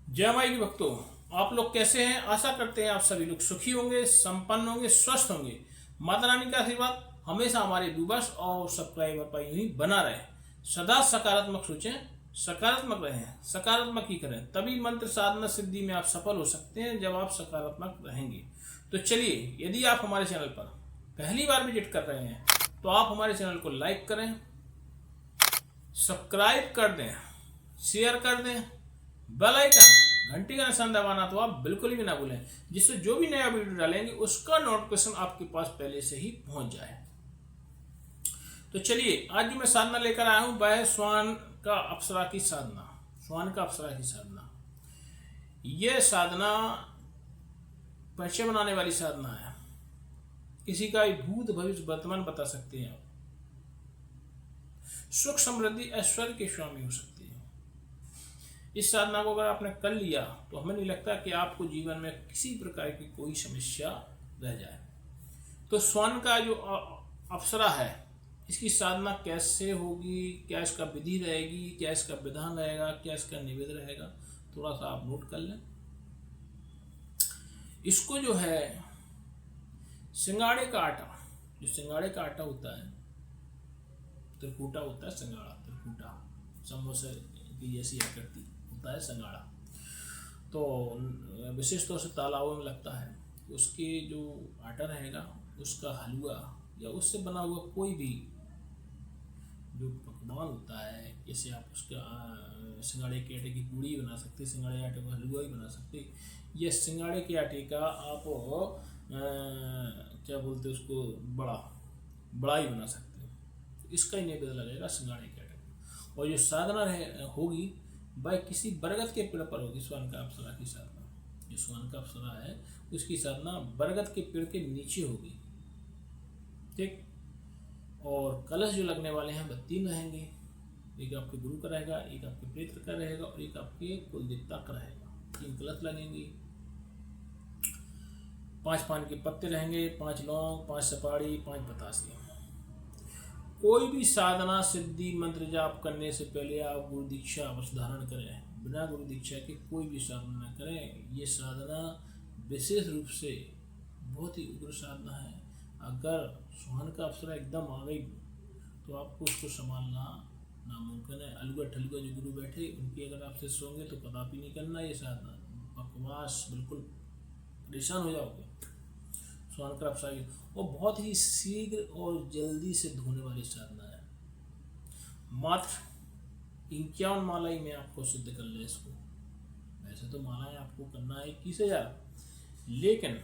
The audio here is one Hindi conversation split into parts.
जय माई के भक्तों, आप लोग कैसे हैं। आशा करते हैं आप सभी लोग सुखी होंगे, संपन्न होंगे, स्वस्थ होंगे। माता रानी का आशीर्वाद हमेशा हमारे व्यूवर्स और सब्सक्राइबर पर यूं ही बना रहे। सदा सकारात्मक सोचें, सकारात्मक रहें, सकारात्मक ही करें, तभी मंत्र साधना सिद्धि में आप सफल हो सकते हैं जब आप सकारात्मक रहेंगे। तो चलिए, यदि आप हमारे चैनल पर पहली बार विजिट कर रहे हैं तो आप हमारे चैनल को लाइक करें, सब्सक्राइब कर दें, शेयर कर दें, बेल आइकन घंटी का निशान दबाना तो आप बिल्कुल भी ना भूलें, जिससे जो भी नया वीडियो डालेंगे उसका नोटिफिकेशन आपके पास पहले से ही पहुंच जाए। तो चलिए, आज जो मैं साधना लेकर आया हूं वह है श्वान का अप्सरा की साधना। श्वान का अप्सरा की साधना, यह साधना परिचय बनाने वाली साधना है। किसी का भूत भविष्य वर्तमान बता सकते हैं आप। सुख समृद्धि ऐश्वर्य के स्वामी हो सकते हैं। इस साधना को अगर आपने कर लिया तो हमें नहीं लगता कि आपको जीवन में किसी प्रकार की कोई समस्या रह जाए। तो श्वान का जो अप्सरा है, इसकी साधना कैसे होगी, क्या इसका विधि रहेगी, क्या इसका विधान रहेगा, क्या इसका निवेद रहेगा, थोड़ा सा आप नोट कर लें। इसको जो है सिंगाड़े का आटा, जो सिंगाड़े का आटा होता है, त्रिकूटा होता है, सिंगाड़ा त्रिकूटा, समोसे की जैसी आकृति होता है सिंगाड़ा। तो विशेष तौर से तालाबों में लगता है। उसके जो आटा रहेगा उसका हलवा या उससे बना हुआ कोई भी जो पकवान होता है, जैसे आप उसका सिंगाड़े के आटे की पूड़ी बना सकते, सिंगाड़े आटे का हलवा ही बना सकते, या सिंगाड़े के आटे का आप क्या बोलते हैं उसको, बड़ा ही बना सकते। इसका ही निवेदन लगेगा सिंगाड़े के आटे। और जो साधना होगी वह किसी बरगद के पेड़ पर होगी। श्वान का अप्सरा की साधना, जो श्वान का अप्सरा है उसकी साधना बरगद के पेड़ के नीचे होगी, ठीक। और कलश जो लगने वाले हैं वह 3 रहेंगे। एक आपके गुरु का रहेगा, एक आपके प्रेत का रहेगा और एक आपके कुल देवता का रहेगा। 3 कलश लगेंगे। 5 पान के पत्ते रहेंगे, 5 लौंग, 5 सुपारी, 5 बतासे। कोई भी साधना सिद्धि मंत्र जाप करने से पहले आप गुरु दीक्षा अवश्य धारण करें। बिना गुरु दीक्षा के कोई भी साधना न करें। ये साधना विशेष रूप से बहुत ही उग्र साधना है। अगर श्वान का अप्सरा एकदम आ गई तो आपको उसको संभालना नामुमकिन है। अलगुआ ठलुआ जो गुरु बैठे उनकी अगर आप शिष्य होंगे तो कदापि नहीं करना ये साधना। बकवास, बिल्कुल परेशान हो जाओगे। श्वान का अप्सरा और बहुत ही शीघ्र और जल्दी से धोने वाली साधना है। मात्र 51 माला ही में आपको सिद्ध कर ले इसको। वैसे तो मालाएं आपको करना है 21,000, लेकिन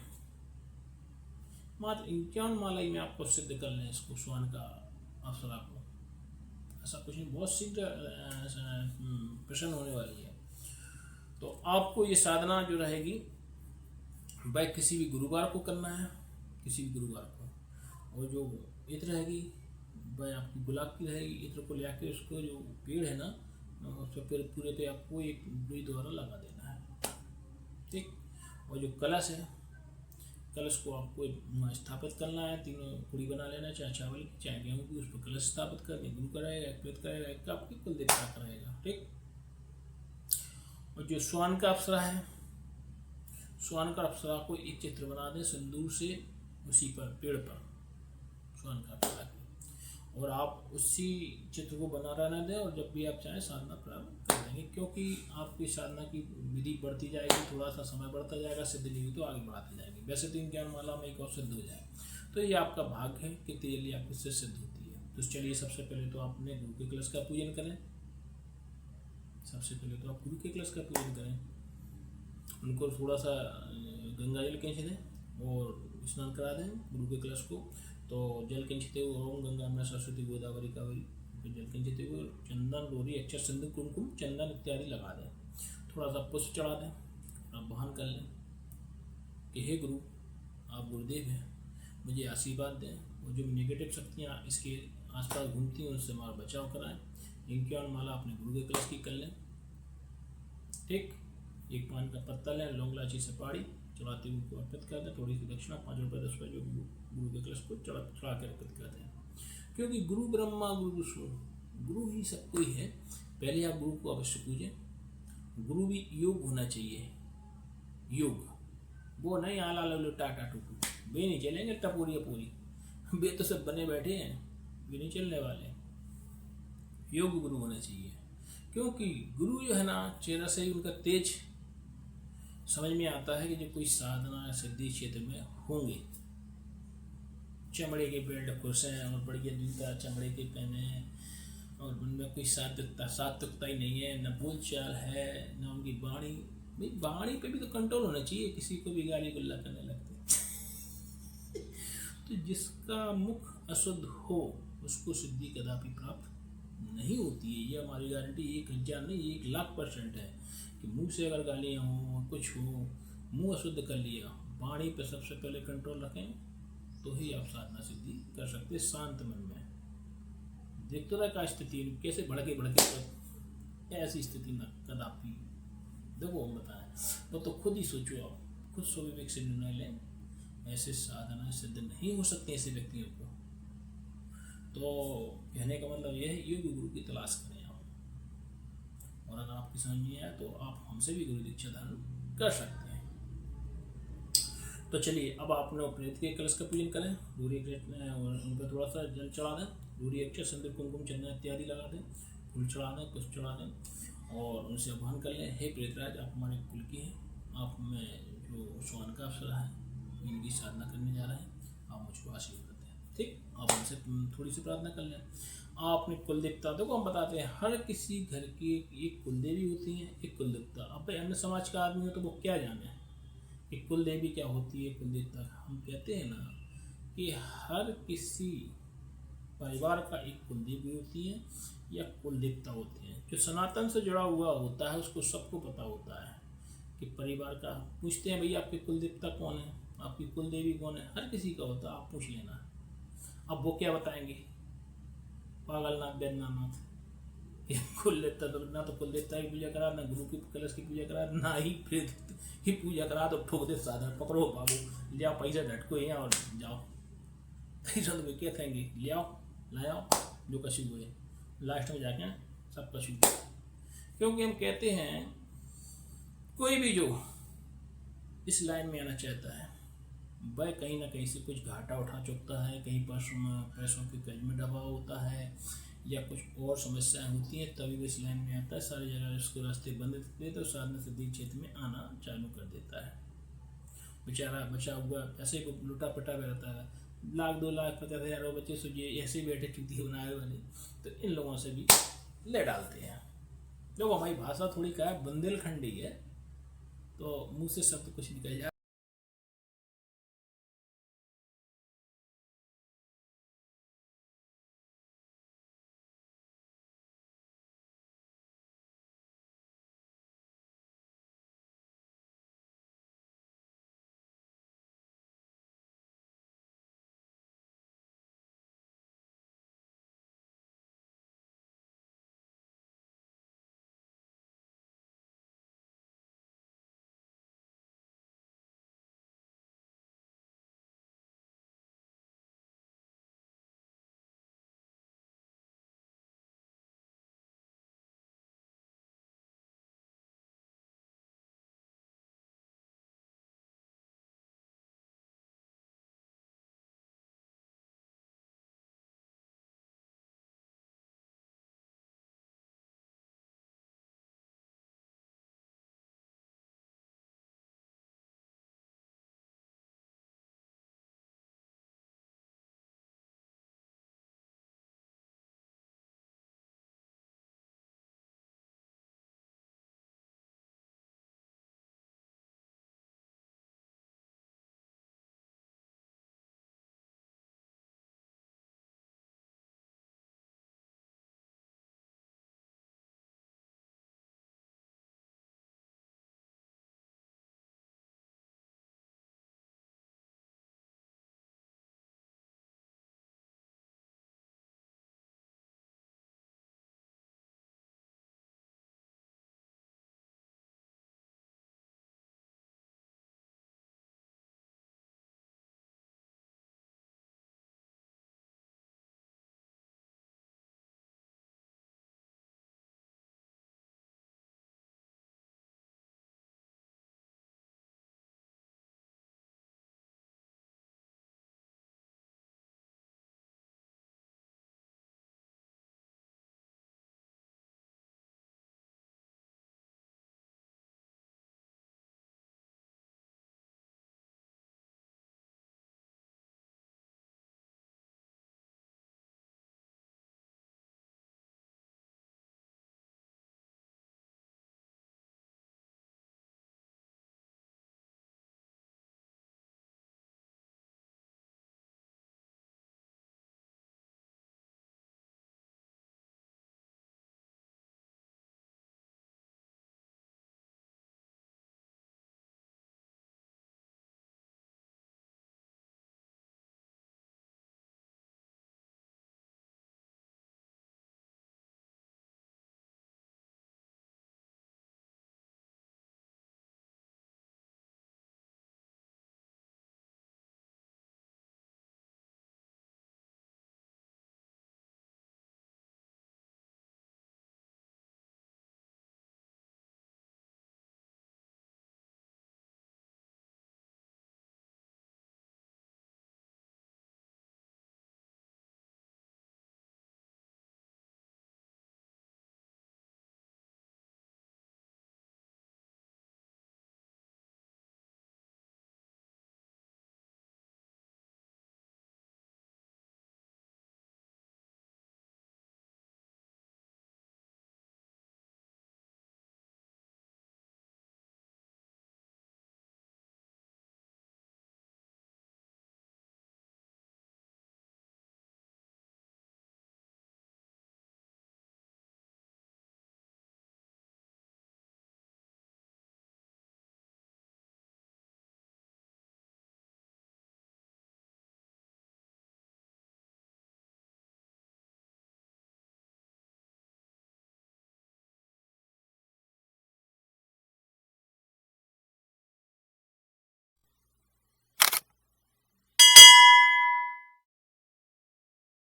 मात्र 51 माला ही में आपको सिद्ध कर लें इसको, श्वान का अप्सरा को। ऐसा कुछ नहीं, बहुत शीघ्र प्रसन्न होने वाली है। तो आपको ये साधना जो रहेगी वह किसी भी गुरुवार को करना है, किसी भी गुरुवार को। और जो इत्र रहेगी वह आपकी गुलाब की रहेगी। इत्र को ले आके उसको जो पेड़ है ना, उस पर पूरे पे आपको एक रुई द्वारा लगा देना है, ठीक। और जो कलश है, कलश को आपको स्थापित करना है। 3 पूड़ी बना लेना, चाहे चावल की चाहे गेहूँ की, उस पर कलश स्थापित कर दें। गुरु का रहेगा, प्रेत का रहेगा, एक आपकी कुल देवता का रहेगा, ठीक। और जो श्वान का अप्सरा है, श्वान का अप्सरा को एक चित्र बना दें सिंदूर से, उसी पर पेड़ पर श्वान का अप्सरा की, और आप उसी चित्र को बना रहने दें। और जब भी आप चाहें साधना प्रारंभ कर देंगे, क्योंकि आपकी साधना की विधि बढ़ती जाएगी, थोड़ा सा समय बढ़ता जाएगा। सिद्ध नहीं हुई तो आगे बढ़ाती जाएगी। वैसे तो 51 माला में एक और सिद्ध हो जाए तो ये आपका भाग्य है कि जल्दी आपकी सिद्ध होती है। तो चलिए, सबसे पहले तो आपने गुरु के कलश का पूजन करें। सबसे पहले तो आप गुरु के कलश का पूजन करें, उनको थोड़ा सा गंगा जल खींच दें और स्नान करा दें गुरु के कलश को। तो जल खींचते हुए ओम गंगा में सरस्वती गोदावरी कावेरी, जल खींचते हुए चंदन, रोरी, अक्षर, सिंदूर, कुमकुम, चंदन इत्यादि लगा दें। थोड़ा सा पुष्प चढ़ा दें, आप बहन कर लें कि हे गुरु, आप गुरुदेव हैं, मुझे आशीर्वाद दें। और जो नेगेटिव शक्तियाँ इसके आसपास घूमती हैं उनसे हमारा बचाव कराएं। 51 माला अपने गुरु के कलश की कर लें, ठीक। 1 पान का पत्ता लें, लौंग, इलायची, सुपारी चढ़ाते हुए उनको अर्पित कर दें। थोड़ी सी दक्षिणा 5 रुपये 10 रुपये जो गुरु के कलश को चढ़ा के अर्पित कर दें। क्योंकि गुरु ब्रह्मा गुरु विष्णु, गुरु ही सब कोई है। पहले आप गुरु को अवश्य पूजें गुरु भी योग होना चाहिए, योग। वो नहीं आला लो टाटा टूटू, वे नहीं चलेंगे टपूरी पूरी, वे तो सब बने बैठे हैं, वे नहीं चलने वाले। योग गुरु होना चाहिए, क्योंकि गुरु जो है ना, चेहरा से ही उनका तेज समझ में आता है कि जो कोई साधना सिद्धि क्षेत्र में होंगे। चमड़े के बेल्ट खुश हैं और बढ़िया जूता चमड़े के पहने हैं, और उनमें कोई सात्विकता ही नहीं है, न बोल चाल है, न उनकी वाणी। भाई वाणी पे भी तो कंट्रोल होना चाहिए, किसी को भी गाली गुल्ला करने लगते। तो जिसका मुख अशुद्ध हो उसको सिद्धि कदापि प्राप्त नहीं होती है, ये हमारी गारंटी 1000 नहीं 1,00,000% है कि मुंह से अगर गालियाँ हो, कुछ हो, मुंह अशुद्ध कर लिया, वाणी पे सबसे पहले कंट्रोल रखें तो ही आप साधना सिद्धि कर सकते। शांत मन में देखते रहा का स्थिति कैसे भड़के पर ऐसी स्थिति न कदापि। देखो हम बताएं तो खुद ही सोचो, आप खुद स्वविवेक से निर्णय लें, ऐसे साधना सिद्ध नहीं हो सकते ऐसे व्यक्तियों को। तो कहने का मतलब यह है, योग गुरु की तलाश करें आप, और अगर आपकी समझ में आया तो आप हमसे भी गुरु दीक्षा धारण कर सकते हैं। तो चलिए अब आपने प्रेत के कलश का पूजन करें, रूढ़ी और उन पर थोड़ा सा जल चढ़ा दें, रूढ़ी अक्षर सिंदूर कुमकुम चंदन इत्यादि लगा दें, फूल चढ़ा दें, कुछ चढ़ा दें, और उनसे आह्वान कर लें, हे प्रेतराज आप हमारे कुल की हैं, आप में जो स्वान का अवसर है इनकी साधना करने जा रहे हैं, आप मुझको आशीर्वाद दें। ठीक, आप उनसे थोड़ी सी प्रार्थना कर लें। आप अपने कुल देवता, देखो हम बताते हैं हर किसी घर की एक कुल देवी होती है, एक कुल देवता। अब भाई अन्य समाज का आदमी हो तो वो क्या जाने कि कुल देवी क्या होती है, कुल देवता। हम कहते हैं ना कि हर किसी परिवार का एक कुल देवी होती है या कुल देवता होते हैं। जो सनातन से जुड़ा हुआ होता है उसको सबको पता होता है कि परिवार का, पूछते हैं भैया आपके कुल देवता कौन है, आपकी कुल देवी कौन है, हर किसी का होता है, आप पूछ लेना। अब वो क्या बताएंगे, पागलनाथ वैद्यनाथ, कुल देवता तो ना, तो कुल देवता की पूजा करा, ना गुरु की कलश की पूजा करा, ना ही प्रेत की पूजा करा, तो ठोक दे साधन, पकड़ो बाबू, ले आओ पैसा झटको यहाँ और जाओ। पैसा तो क्या कहेंगे, ले आओ लाओ जो कशु हुए, लास्ट में जाके सब कशु। क्योंकि हम कहते हैं कोई भी जो इस लाइन में आना चाहता है वह कहीं ना कहीं से कुछ घाटा उठा चुकता है, कहीं पैसों के कर्ज में दबा होता है या कुछ और समस्याएं होती हैं, तभी वो इस लाइन में आता है। सारी जगह उसके रास्ते बंद देते तो साधना सिद्धि क्षेत्र में आना चालू कर देता है। बेचारा बचा हुआ ऐसे ही लुटा पटा हुआ रहता है, 1,00,000 2,00,000 50,000 बच्चे सोचिए ऐसे ही बैठे चुती बनाए वाले, तो इन लोगों से भी ले डालते हैं। देखो हमारी भाषा थोड़ी क्या है, बुंदेलखंडी है, तो मुंह से शब्द कुछ निकल जाए।